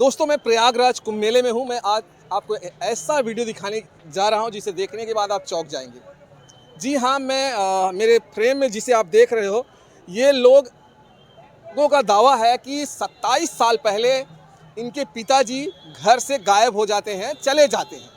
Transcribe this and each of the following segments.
दोस्तों मैं प्रयागराज कुंभ मेले में हूँ। मैं आज आपको ऐसा वीडियो दिखाने जा रहा हूँ जिसे देखने के बाद आप चौंक जाएंगे। जी हाँ, मैं मेरे फ्रेम में जिसे आप देख रहे हो, ये लोगों का दावा है कि 27 साल पहले इनके पिताजी घर से गायब हो जाते हैं, चले जाते हैं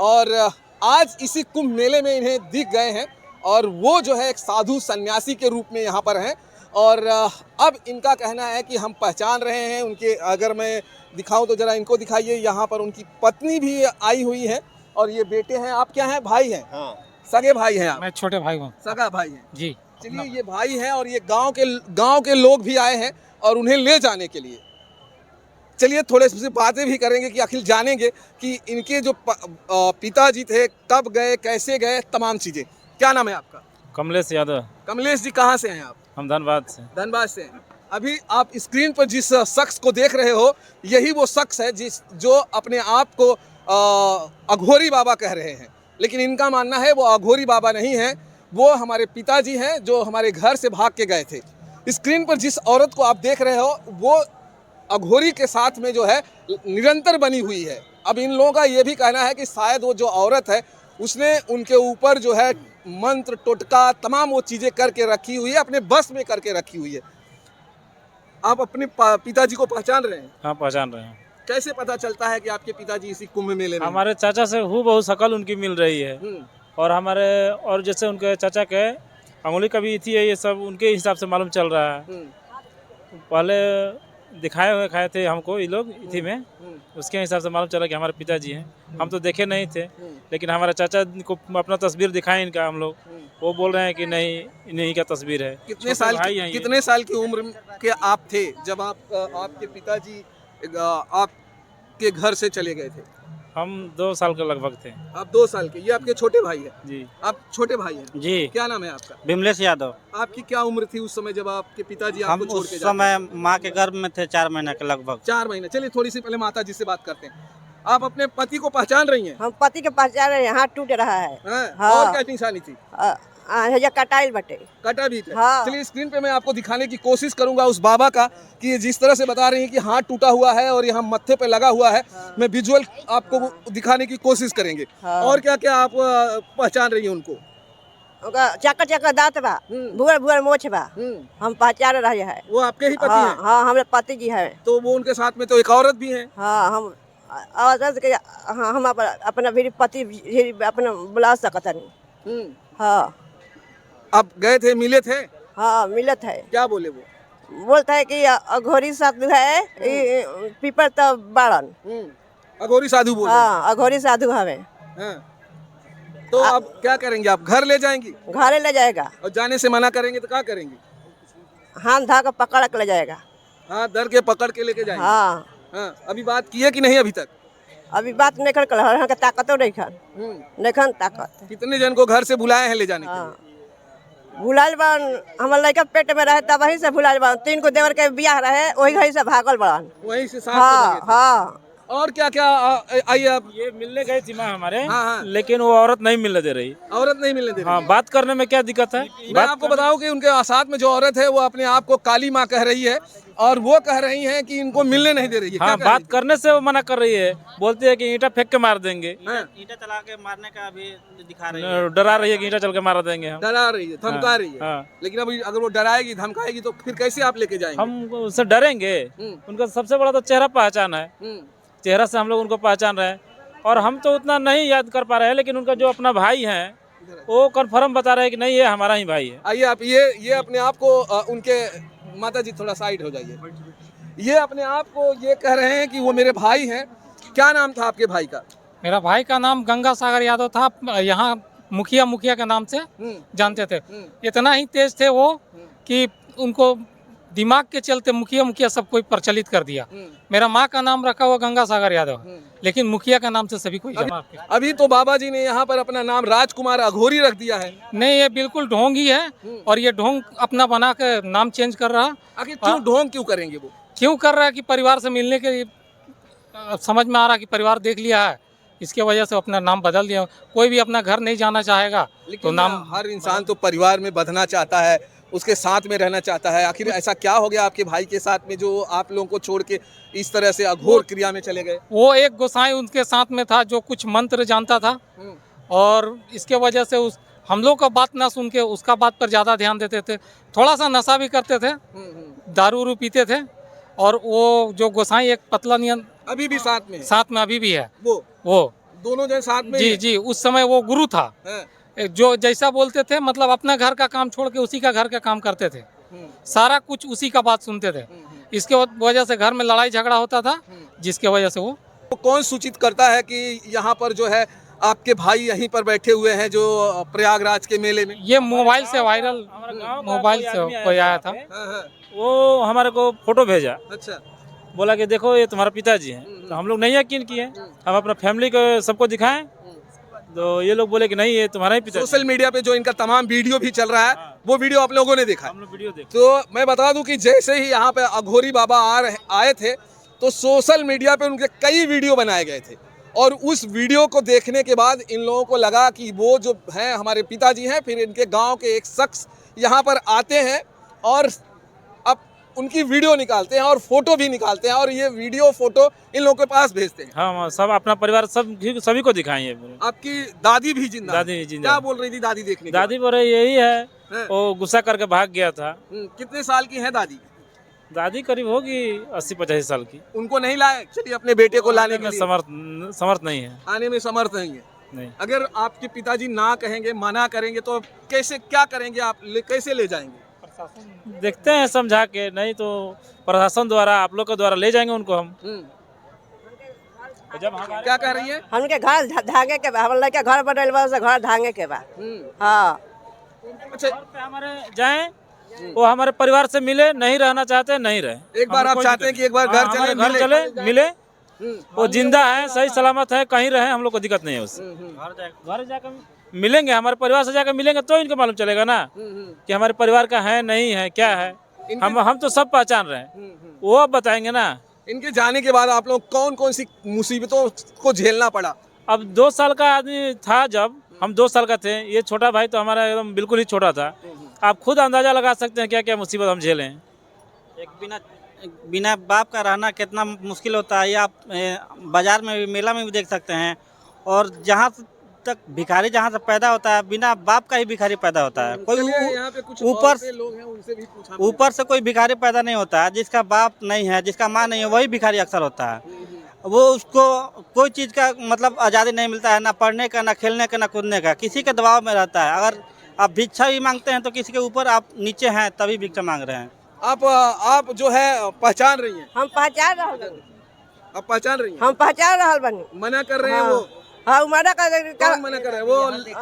और आज इसी कुंभ मेले में इन्हें दिख गए हैं और वो जो है एक साधु सन्यासी के रूप में यहाँ पर हैं। और अब इनका कहना है कि हम पहचान रहे हैं उनके, अगर मैं दिखाऊं तो ज़रा इनको दिखाइए। यहाँ पर उनकी पत्नी भी आई हुई है और ये बेटे हैं। आप क्या हैं? भाई हैं? हाँ, सगे भाई हैं आप? मैं छोटे भाई हूँ। सगा भाई हैं जी। चलिए, ये भाई हैं और ये गांव के लोग भी आए हैं और उन्हें ले जाने के लिए। चलिए थोड़े से बातें भी करेंगे कि आखिर जानेंगे कि इनके जो पिताजी थे कब गए, कैसे गए, तमाम चीज़ें। क्या नाम है आपका? कमलेश यादव। कमलेश जी, कहाँ से हैं आप? हम धनबाद से। धनबाद से हैं। अभी आप स्क्रीन पर जिस शख्स को देख रहे हो, यही वो शख्स है जो अपने आप को अघोरी बाबा कह रहे हैं, लेकिन इनका मानना है वो अघोरी बाबा नहीं है, वो हमारे पिताजी हैं जो हमारे घर से भाग के गए थे। स्क्रीन पर जिस औरत को आप देख रहे हो वो अघोरी के साथ में जो है निरंतर बनी हुई है। अब इन लोगों का ये भी कहना है कि शायद वो जो औरत है उसने उनके ऊपर जो है मंत्र टोटका तमाम वो चीज़ें करके रखी हुई है, अपने बस में करके रखी हुई है। आप अपने पिताजी को पहचान रहे हैं? हाँ, पहचान रहे हैं। कैसे पता चलता है कि आपके पिताजी इसी कुंभ मेले में? हमारे चाचा से हूबहू शकल उनकी मिल रही है और हमारे और जैसे उनके चाचा के अंगुली का भी इथी है, ये सब उनके हिसाब से मालूम चल रहा है। पहले दिखाए हुए खाए थे हमको ये लोग इथी में, उसके हिसाब से मालूम चला कि हमारे पिताजी हैं। हम तो देखे नहीं थे, लेकिन हमारे चाचा को अपना तस्वीर दिखाए इनका हम लोग, वो बोल रहे हैं कि नहीं इन्हीं का तस्वीर है। कितने साल की उम्र के आप थे जब आपके पिताजी आपके घर से चले गए थे? हम 2 साल के लगभग थे। आप 2 साल के। ये आपके छोटे भाई हैं? जी। आप छोटे भाई हैं? जी। क्या नाम है आपका? बिमलेश यादव। आपकी क्या उम्र थी उस समय जब आपके पिताजी हम आपको छोड़ के उस समय माँ के गर्भ में थे, 4 महीने के लगभग। 4 महीने। चलिए थोड़ी सी पहले माता जी से बात करते हैं। आप अपने पति को पहचान रही हैं? हम पति के पहचान रहे हैं, हाथ टूट रहा है। हाँ। और क्या निशानी थी? कटाइल बटे। कटा भी थे? हाँ। चलिए स्क्रीन पे मैं आपको दिखाने की कोशिश करूंगा उस बाबा का कि जिस तरह से बता रही हैं कि हाथ टूटा हुआ है और यहाँ मत्थे पे लगा हुआ है। मैं विजुअल आपको दिखाने की कोशिश करेंगे। और क्या क्या आप पहचान रही हैं उनको? चक्कर चक्कर दांत बा, भुअर भुअर मोछ बा, हम पहचान रहे हैं। वो आपके ही पति हैं? हाँ, हमारे पति जी हैं। तो वो उनके साथ में तो एक औरत भी है? हाँ, हम अपना भी पति अपना बुला सकते नहीं। हाँ। आप गए थे, मिले थे? हाँ, मिलत है। क्या बोले वो? बोलता है कि अघोरी साधु है, पीपर तो बाड़न। अघोरी साधु बोले? हाँ, अघोरी साधु हवे। हाँ। तो आप क्या करेंगे? आप घर ले जाएंगी? घरे ले जाएगा। और जाने से मना करेंगे तो क्या करेंगे? हाथ धा के पकड़ के ले जाएगा। हाँ, डर के पकड़ के लेके जाएंगे? हाँ। हाँ। अभी बात की है कि नहीं अभी तक? अभी बात नहीं कर ताकतो नहीं खन, नहीं खन ताकत। कितने जन को घर से बुलाए हैं ले जाने के लिए? हाँ, भुलाल बन हमारे लड़का पेट में रहे तब वहीं से भुलाल बन। 3 को देवर के बियाह रहे, वही घड़ी से भागल बड़न, वहीं से साथ हाँ में लगे थे। हाँ। और क्या क्या आइए आप। ये मिलने गई थी माँ हमारे। हाँ। लेकिन वो औरत नहीं मिलने दे रही। औरत नहीं मिलने दे रही? हाँ, बात करने में क्या दिक्कत है? मैं आपको बताऊं कि उनके साथ में जो औरत है वो अपने आप को काली माँ कह रही है और वो कह रही है कि इनको मिलने नहीं दे रही है। हाँ, क्या बात करने से वो मना कर रही है, बोलती है कि ईंटा फेंक के मार देंगे। ईंटा चला के मारने का भी दिखा रही है। डरा रही है कि ईंटा चल के मार देंगे हम। डरा रही है, धमका रही है। हाँ। लेकिन अभी अगर वो डराएगी धमकाएगी तो फिर कैसे आप लेके जाएंगे? हम उससे डरेंगे? उनका सबसे बड़ा तो चेहरा पहचान है, चेहरा से हम लोग उनको पहचान रहे हैं। और हम तो उतना नहीं याद कर पा रहे हैं, लेकिन उनका जो अपना भाई है वो कन्फर्म बता रहे हैं कि नहीं ये हमारा ही भाई है। आइए आप ये अपने आप को उनके माता जी थोड़ा साइड हो जाइए। ये अपने आप को ये कह रहे हैं कि वो मेरे भाई हैं। क्या नाम था आपके भाई का? मेरा भाई का नाम गंगा सागर यादव था। यहाँ मुखिया के नाम से जानते थे। इतना ही तेज थे वो कि उनको दिमाग के चलते मुखिया सब कोई प्रचलित कर दिया। मेरा माँ का नाम रखा हुआ गंगा सागर यादव, लेकिन मुखिया का नाम से सभी कोई अभी तो बाबा जी ने यहाँ पर अपना नाम राजकुमार अघोरी रख दिया है। नहीं, ये बिल्कुल ढोंग ही है और ये ढोंग अपना बना के नाम चेंज कर रहा। आखिर क्यों ढोंग क्यों करेंगे वो? क्यों कर रहा है कि परिवार से मिलने के समझ में आ रहा कि परिवार देख लिया है, इसके वजह से अपना नाम बदल दिया। कोई भी अपना घर नहीं जाना चाहेगा तो नाम। हर इंसान तो परिवार में बंधना चाहता है, उसके साथ में रहना चाहता है। आखिर ऐसा क्या हो गया आपके भाई के साथ में जो आप लोगों को छोड़ के इस तरह से अघोर क्रिया में चले गए? वो एक गोसाई उनके साथ में था जो कुछ मंत्र जानता था, और इसके वजह से उस हम लोग का बात ना सुन के उसका बात पर ज़्यादा ध्यान देते थे। थोड़ा सा नशा भी करते थे, दारू उरू पीते थे। और वो जो गोसाई एक पतला नियन अभी भी साथ में? साथ में अभी भी है वो दोनों जन साथ में? जी जी, उस समय वो गुरु था। जो जैसा बोलते थे, मतलब अपना घर का काम छोड़ के उसी का घर का काम करते थे, सारा कुछ उसी का बात सुनते थे। इसके वजह से घर में लड़ाई झगड़ा होता था, जिसके वजह से वो तो कौन सूचित करता है कि यहाँ पर जो है आपके भाई यहीं पर बैठे हुए हैं जो प्रयागराज के मेले में? ये मोबाइल से वायरल, मोबाइल से कोई आया था। वो हमारे को फोटो भेजा, अच्छा, बोला कि देखो ये तुम्हारा पिताजी हैं। तो हम लोग नहीं यकीन किए, हम अपना फैमिली को सबको दिखाएं, तो ये लोग बोले कि नहीं ये तुम्हारा ही पिताजी। सोशल मीडिया पे जो इनका तमाम वीडियो भी चल रहा है वो वीडियो आप लोगों ने देखा? हम लोग वीडियो देखे। तो मैं बता दूं कि जैसे ही यहाँ पे अघोरी बाबा आए थे तो सोशल मीडिया पे उनके कई वीडियो बनाए गए थे, और उस वीडियो को देखने के बाद इन लोगों को लगा कि वो जो हैं हमारे पिताजी हैं। फिर इनके गांव के एक शख्स यहाँ पर आते हैं और अब उनकी वीडियो निकालते हैं और फोटो भी निकालते हैं, और ये वीडियो फोटो इन लोगों के पास भेजते हैं। हाँ, सब अपना परिवार सभी को दिखाएंगे। आपकी दादी भी जिंदा? दादी भी जिंदा। क्या बोल रही थी दादी देखने के दादी बोल रही यही है, वो गुस्सा करके भाग गया था। कितने साल की है दादी? दादी करीब होगी 80-85 साल की। उनको नहीं लाए चलिए अपने बेटे को लाने के लिए? समर्थ नहीं है, आने में समर्थ नहीं है। नहीं। अगर आपके पिताजी ना कहेंगे, मना करेंगे तो कैसे, क्या करेंगे आप? कैसे ले जाएंगे? देखते हैं समझा के, नहीं तो प्रशासन द्वारा आप लोग के द्वारा ले जाएंगे उनको हम। जब हमारे क्या कह रही है? हमके घर धांगे के बा, हम लड़के घर बनल बा, घर धांगे के बा। हाँ, अच्छा, पे हमारे जाएं, वो हमारे परिवार से मिले, नहीं रहना चाहते नहीं रहे। एक बार आप चाहते हैं कि एक बार घर चले, घर चले मिले, वो जिंदा है, सही सलामत है, कहीं रहे, हम लोग को दिक्कत नहीं है उससे। घर जाकर मिलेंगे, हमारे परिवार से जाकर मिलेंगे तो इनको मालूम चलेगा ना कि हमारे परिवार का है नहीं है, क्या है। हम तो सब पहचान रहे हैं, वो अब बताएंगे ना। इनके जाने के बाद आप लोग कौन कौन सी मुसीबतों को झेलना पड़ा? अब 2 साल का आदमी था जब हम 2 साल का थे, ये छोटा भाई तो हमारा एकदम बिल्कुल ही छोटा था। आप खुद अंदाजा लगा सकते हैं क्या क्या मुसीबत हम झेले हैं। एक बिना बाप का रहना कितना मुश्किल होता है, ये आप बाजार में भी, मेला में भी देख सकते हैं। और जहाँ तक भिखारी जहाँ से पैदा होता है, बिना बाप का ही भिखारी पैदा होता है। कोई यहाँ पे कुछ ऊपर से लोग हैं, उनसे भी पूछा। ऊपर से कोई भिखारी पैदा नहीं होता है। जिसका बाप नहीं है, जिसका माँ नहीं है, वही भिखारी अक्सर होता है। वो उसको कोई चीज़ का मतलब आज़ादी नहीं मिलता है, ना पढ़ने का, ना खेलने का, ना कूदने का, किसी के दबाव में रहता है। अगर आप भिक्षा भी मांगते हैं तो किसी के ऊपर आप नीचे हैं तभी भिक्षा मांग रहे हैं। आप जो है पहचान रही हैं? हम पहचान रहल बनी। आप पहचान रही हैं? हम पहचान रहल बनी। मना कर रहे हैं वो? हाँ, मना कर कौन मना कर रहा है? वो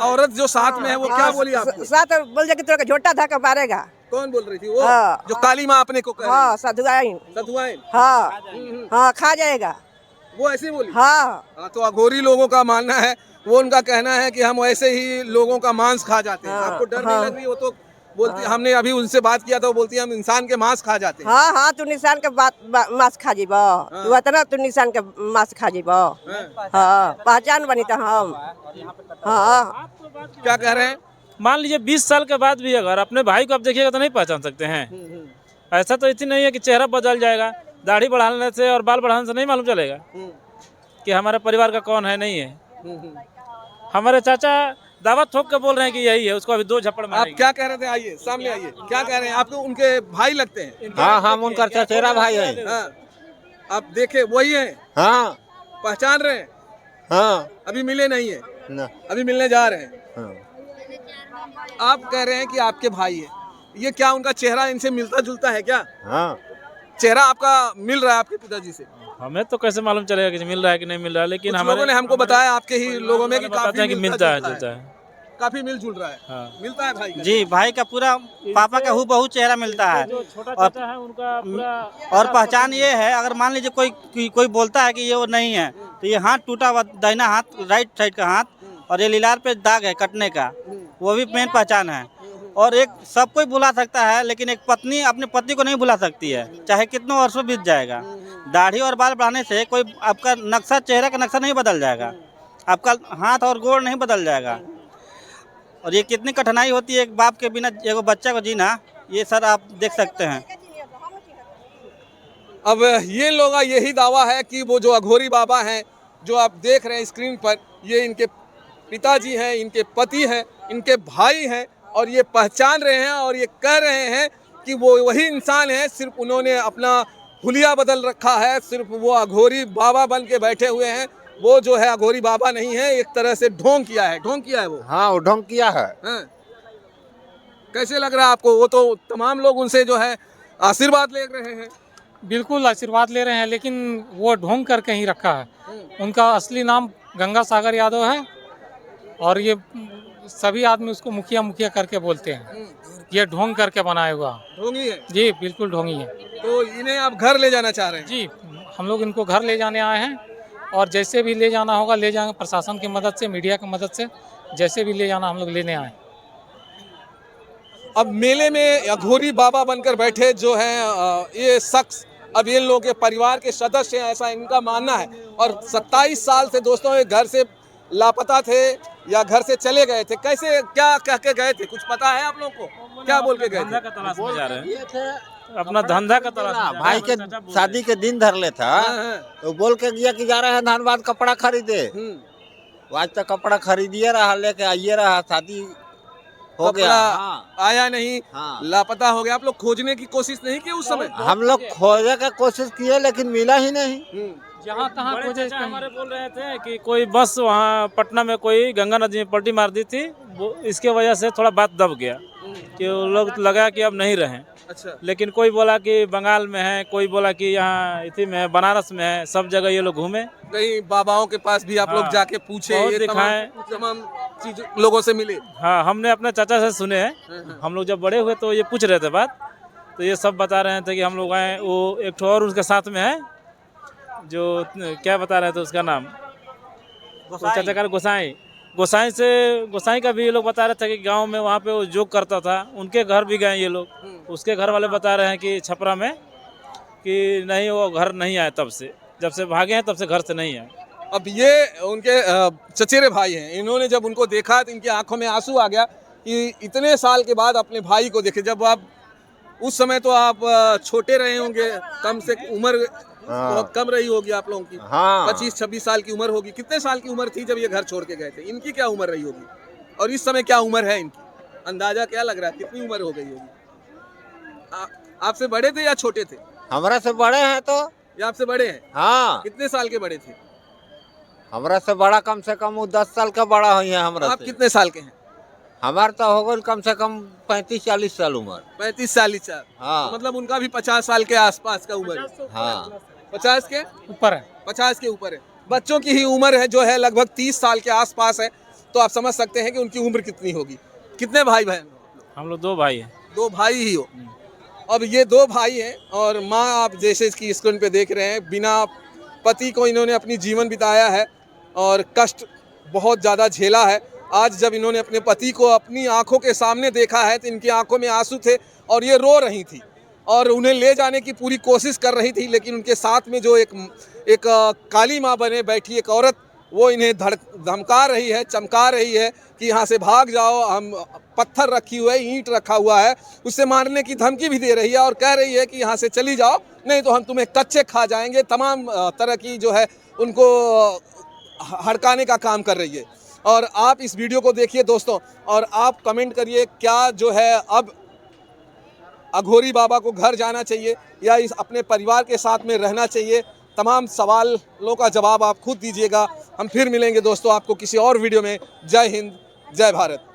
औरत जो साथ में है वो क्या बोली आपको? साथ बोल जा कि तेरे को झोटा धक्का मारेगा। कौन बोल रही थी? वो हाँ। जो काली माँ अपने को कह रही हाँ, सधुआइन। सधुआइन? हाँ हाँ, खा जाएगा। वो ऐसे बोली? हाँ, तो अघोरी लोगों का मानना है, वो उनका कहना है कि हम ऐसे ही लोगों का मांस खा जाते हैं। आपको डर नहीं लग रही? वो तो बोलती, हमने अभी उनसे बात किया था, वो बोलती है हम इंसान के मांस खा जाते हैं। हाँ हाँ, तू निशान के मांस खा जीब, तू इतना तू निशान के मांस खा जीब। हाँ, पहचान बनी तो हम। हाँ, क्या कह रहे हैं? मान लीजिए 20 साल के बाद भी अगर अपने भाई को आप देखिएगा तो नहीं पहचान सकते हैं। ऐसा तो इतनी नहीं है कि चेहरा बदल जाएगा, दाढ़ी बढ़ाने से और बाल बढ़ाने से नहीं मालूम चलेगा कि हमारे परिवार का कौन है नहीं है। हमारे चाचा दावा ठोक के बोल रहे हैं कि यही है, उसको अभी 2 झप्पड़ मारेंगे। आप क्या कह रहे थे? आइए सामने आइए, क्या कह रहे हैं? आपको उनके भाई लगते हैं? हाँ, हम उनका चचेरा भाई है। हाँ, आप देखे वही है? हाँ पहचान रहे हैं? हाँ अभी मिले नहीं है? ना, अभी मिलने जा रहे हैं? हाँ। आप कह रहे हैं कि आपके भाई है, ये क्या उनका चेहरा इनसे मिलता जुलता है क्या? हाँ, चेहरा आपका मिल रहा है आपके पिताजी से? हमें तो कैसे मालूम चलेगा कि मिल रहा है कि नहीं मिल रहा है, लेकिन कुछ हमारे लोगों ने हमको बताया आपके ही लोगों में कि बताते हैं कि मिलता है जुलता है। काफी मिलजुल रहा है। हाँ। मिलता है भाई का? जी, भाई का पूरा पापा का हूबहू चेहरा मिलता है। जो छोटा चाचा है उनका पूरा। और पहचान ये है, अगर मान लीजिए कोई बोलता है कि ये वो नहीं है, तो ये हाथ टूटा हुआ, दाहिना हाथ, राइट साइड का हाथ, और ये लीलार पे दाग है कटने का, वो भी मेन पहचान है। और एक सब कोई बुला सकता है, लेकिन एक पत्नी अपने पति को नहीं बुला सकती है, चाहे कितनों वर्षों बीत जाएगा। दाढ़ी और बाल बढ़ाने से कोई आपका नक्शा, चेहरे का नक्शा नहीं बदल जाएगा, आपका हाथ और गोड़ नहीं बदल जाएगा। और ये कितनी कठिनाई होती है एक बाप के बिना एगो बच्चा को जीना, ये सर आप देख सकते हैं। अब ये लोगों का यही दावा है कि वो जो अघोरी बाबा हैं जो आप देख रहे हैं स्क्रीन पर, ये इनके पिताजी हैं, इनके पति हैं, इनके भाई हैं, और ये पहचान रहे हैं और ये कह रहे हैं कि वो वही इंसान है, सिर्फ उन्होंने अपना हुलिया बदल रखा है, सिर्फ वो अघोरी बाबा बन के बैठे हुए हैं। वो जो है अघोरी बाबा नहीं है, एक तरह से ढोंग किया है वो। हाँ, वो ढोंग किया है। हाँ। कैसे लग रहा है आपको? वो तो तमाम लोग उनसे जो है आशीर्वाद ले रहे हैं। बिल्कुल आशीर्वाद ले रहे हैं, लेकिन वो ढोंग करके ही रखा है। उनका असली नाम गंगा सागर यादव है, और ये सभी आदमी उसको मुखिया मुखिया करके बोलते हैं। ये ढोंग करके बनाया हुआ ढोंगी है जी, बिल्कुल ढोंगी है। तो इन्हें आप घर ले जाना चाह रहे हैं? जी, हम लोग इनको घर ले जाने आए हैं, और जैसे भी ले जाना होगा ले जाएंगे, प्रशासन की मदद से, मीडिया की मदद से, जैसे भी ले जाना हम लोग लेने आए। अब मेले में अघोरी बाबा बनकर बैठे जो हैं ये शख्स अब इन लोगों के परिवार के सदस्य हैं, ऐसा इनका मानना है। और 27 साल से दोस्तों ये घर से लापता थे या घर से चले गए थे। कैसे, क्या कह के गए थे, कुछ पता है आप लोगों को? क्या बोल के गए धंधा थे? का तलाश में जा रहे हैं, अपना धंधा का तलाश में जा रहे हैं। भाई के चाचा बोल शादी के दिन धर ले था, हाँ, तो बोल के गया कि जा रहे हैं धनबाद कपड़ा खरीदे। आज तक कपड़ा खरीदिए रहा, लेके आइए रहा, शादी हो गया। कपड़ा हाँ, आया नहीं, हाँ। लापता हो गया। आप लोग खोजने की कोशिश नहीं की उस समय? हम लोग खोजने का कोशिश किए, लेकिन मिला ही नहीं। जहाँ तहाँ बड़े खोजे चाचा हमारे बोल रहे थे कि कोई बस वहाँ पटना में कोई गंगा नदी में पलटी मार दी थी, वो इसके वजह से थोड़ा बात दब गया कि वो लोग लगा कि अब नहीं रहें। अच्छा। लेकिन कोई बोला कि बंगाल में है, कोई बोला कि यहाँ इसी में है, बनारस में है, सब जगह ये लोग घूमे। कहीं बाबाओं के पास भी आप लोग हाँ, जाके पूछे, बहुत ये दिखाए। तमाम चीज लोगों से मिले? हाँ, हमने अपने चाचा से सुने हैं। हम लोग जब बड़े हुए तो ये पूछ रहे थे बात, तो ये सब बता रहे थे कि हम लोग आए। वो एक ठो और उसके साथ में है, जो क्या बता रहे थे उसका नाम, चाचा का गोसाई का भी ये लोग बता रहे थे कि गांव में वहाँ पे वो जोग करता था, उनके घर भी गए ये लोग। उसके घर वाले बता रहे हैं कि छपरा में कि नहीं, वो घर नहीं आए तब से, जब से भागे हैं तब से घर से नहीं आए। अब ये उनके चचेरे भाई हैं, इन्होंने जब उनको देखा तो इनकी आंखों में आंसू आ गया कि इतने साल के बाद अपने भाई को देखे। जब आप उस समय तो आप छोटे रहे होंगे, कम से उम्र बहुत कम रही होगी आप लोगों की। हाँ। 25-26 साल की उम्र होगी। कितने साल की उम्र थी जब ये घर छोड़ के गए थे? इनकी क्या उम्र रही होगी, और इस समय क्या उम्र है इनकी? अंदाजा क्या लग रहा है, कितनी उम्र हो गई होगी? आपसे बड़े थे या छोटे थे? हमरा से बड़े हैं तो। या आपसे बड़े हैं? हाँ, कितने साल के बड़े थे? हमरा से बड़ा कम से कम वो 10 साल का बड़ा हुई है हमरा आप से। कितने साल के हैं? हमार तो हो गई कम से कम 35-40 साल उम्र। 35-40 साल। हाँ। मतलब उनका भी 50 साल के आसपास का उम्र है। हाँ, 50 के ऊपर है। 50 के ऊपर है। बच्चों की ही उम्र है जो है लगभग 30 साल के आसपास है, तो आप समझ सकते हैं कि उनकी उम्र कितनी होगी। कितने भाई बहन? हम लोग 2 भाई हैं। 2 भाई ही हो। अब ये 2 भाई हैं, और माँ आप जैसे इसकी स्क्रीन पे देख रहे हैं, बिना पति को इन्होंने अपनी जीवन बिताया है और कष्ट बहुत ज़्यादा झेला है। आज जब इन्होंने अपने पति को अपनी आंखों के सामने देखा है तो इनकी आंखों में आंसू थे, और ये रो रही थी और उन्हें ले जाने की पूरी कोशिश कर रही थी। लेकिन उनके साथ में जो एक काली माँ बने बैठी एक औरत, वो इन्हें धमका रही है, चमका रही है कि यहाँ से भाग जाओ, हम पत्थर रखी हुई है, ईंट रखा हुआ है, उससे मारने की धमकी भी दे रही है, और कह रही है कि यहाँ से चली जाओ, नहीं तो हम तुम्हें कच्चे खा जाएंगे। तमाम तरह की जो है उनको हड़काने का काम कर रही है। और आप इस वीडियो को देखिए दोस्तों, और आप कमेंट करिए, क्या जो है अब अघोरी बाबा को घर जाना चाहिए या इस अपने परिवार के साथ में रहना चाहिए? तमाम सवालों का जवाब आप खुद दीजिएगा। हम फिर मिलेंगे दोस्तों आपको किसी और वीडियो में। जय हिंद, जय भारत।